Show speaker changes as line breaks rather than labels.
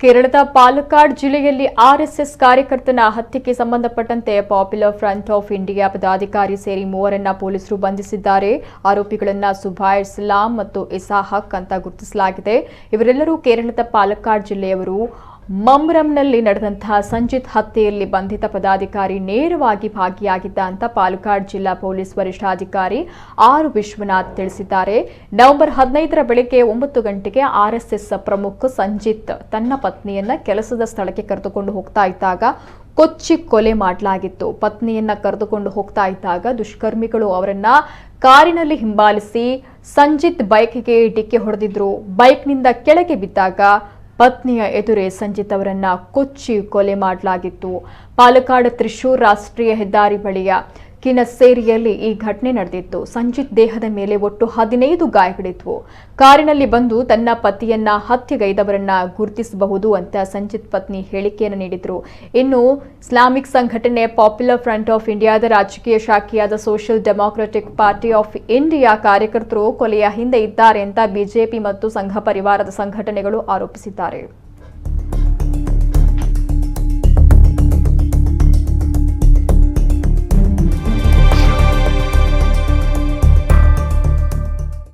ಕೇರಳದ ಪಾಲಕ್ಕಾಡ್ ಜಿಲ್ಲೆಯಲ್ಲಿ ಆರ್ಎಸ್ಎಸ್ ಕಾರ್ಯಕರ್ತನ ಹತ್ಯೆಗೆ ಸಂಬಂಧಪಟ್ಟಂತೆ ಪಾಪ್ಯುಲರ್ ಫ್ರಂಟ್ ಆಫ್ ಇಂಡಿಯಾ ಪದಾಧಿಕಾರಿ ಸೇರಿ ಮೂವರನ್ನ ಪೊಲೀಸರು ಬಂಧಿಸಿದ್ದಾರೆ. ಆರೋಪಿಗಳನ್ನ ಸುಬೈರ್ ಸಲಾಂ ಮತ್ತು ಇಸಾಹಕ್ ಅಂತ ಗುರುತಿಸಲಾಗಿದೆ. ಇವರೆಲ್ಲರೂ ಕೇರಳದ ಪಾಲಕ್ಕಾಡ್ ಜಿಲ್ಲೆಯವರು. ಮಮ್ರಂನಲ್ಲಿ ನಡೆದಂತಹ ಸಂಜಿತ್ ಹತ್ಯೆಯಲ್ಲಿ ಬಂಧಿತ ಪದಾಧಿಕಾರಿ ನೇರವಾಗಿ ಭಾಗಿಯಾಗಿದ್ದ ಅಂತ ಪಾಲಕ್ಕಾಡ್ ಜಿಲ್ಲಾ ಪೊಲೀಸ್ ವರಿಷ್ಠಾಧಿಕಾರಿ ಆರ್ ವಿಶ್ವನಾಥ್ ತಿಳಿಸಿದ್ದಾರೆ. ನವೆಂಬರ್ 15ರ ಬೆಳಗ್ಗೆ 9 ಗಂಟೆಗೆ ಆರ್ಎಸ್ಎಸ್ ಪ್ರಮುಖ ಸಂಜಿತ್ ತನ್ನ ಪತ್ನಿಯನ್ನ ಕೆಲಸದ ಸ್ಥಳಕ್ಕೆ ಕರೆದುಕೊಂಡು ಹೋಗ್ತಾ ಇದ್ದಾಗ ಕೊಚ್ಚಿ ಕೊಲೆ ಮಾಡಲಾಗಿತ್ತು. ಪತ್ನಿಯನ್ನ ಕರೆದುಕೊಂಡು ಹೋಗ್ತಾ ಇದ್ದಾಗ ದುಷ್ಕರ್ಮಿಗಳು ಅವರನ್ನ ಕಾರಿನಲ್ಲಿ ಹಿಂಬಾಲಿಸಿ ಸಂಜಿತ್ ಬೈಕ್ಗೆ ಡಿಕ್ಕಿ ಹೊಡೆದಿದ್ರು. ಬೈಕ್ನಿಂದ ಕೆಳಗೆ ಬಿದ್ದಾಗ ಪತ್ನಿಯ ಎದುರೇ ಸಂಜಿತ್ ಅವರನ್ನ ಕೊಚ್ಚಿ ಕೊಲೆ ಮಾಡಲಾಗಿತ್ತು. ಪಾಲಕ್ಕಾಡ್ ತ್ರಿಶೂರ್ ರಾಷ್ಟ್ರೀಯ ಹೆದ್ದಾರಿ ಬಳಿಯ ಕಿನಸೇರಿಯಲ್ಲಿ ಈ ಘಟನೆ ನಡೆದಿತ್ತು. ಸಂಜಿತ್ ದೇಹದ ಮೇಲೆ ಒಟ್ಟು 15 ಗಾಯಗಳಿದ್ವು. ಕಾರಿನಲ್ಲಿ ಬಂದು ತನ್ನ ಪತಿಯನ್ನ ಹತ್ಯೆಗೈದವರನ್ನ ಗುರುತಿಸಬಹುದು ಅಂತ ಸಂಜಿತ್ ಪತ್ನಿ ಹೇಳಿಕೆಯನ್ನು ನೀಡಿದ್ರು. ಇನ್ನು ಇಸ್ಲಾಮಿಕ್ ಸಂಘಟನೆ ಪಾಪ್ಯುಲರ್ ಫ್ರಂಟ್ ಆಫ್ ಇಂಡಿಯಾದ ರಾಜಕೀಯ ಶಾಖೆಯಾದ social democratic party of India ಕಾರ್ಯಕರ್ತರು ಕೊಲೆಯ ಹಿಂದೆ ಇದ್ದಾರೆ ಅಂತ ಬಿಜೆಪಿ ಮತ್ತು ಸಂಘ ಪರಿವಾರದ ಸಂಘಟನೆಗಳು ಆರೋಪಿಸಿದ್ದಾರೆ.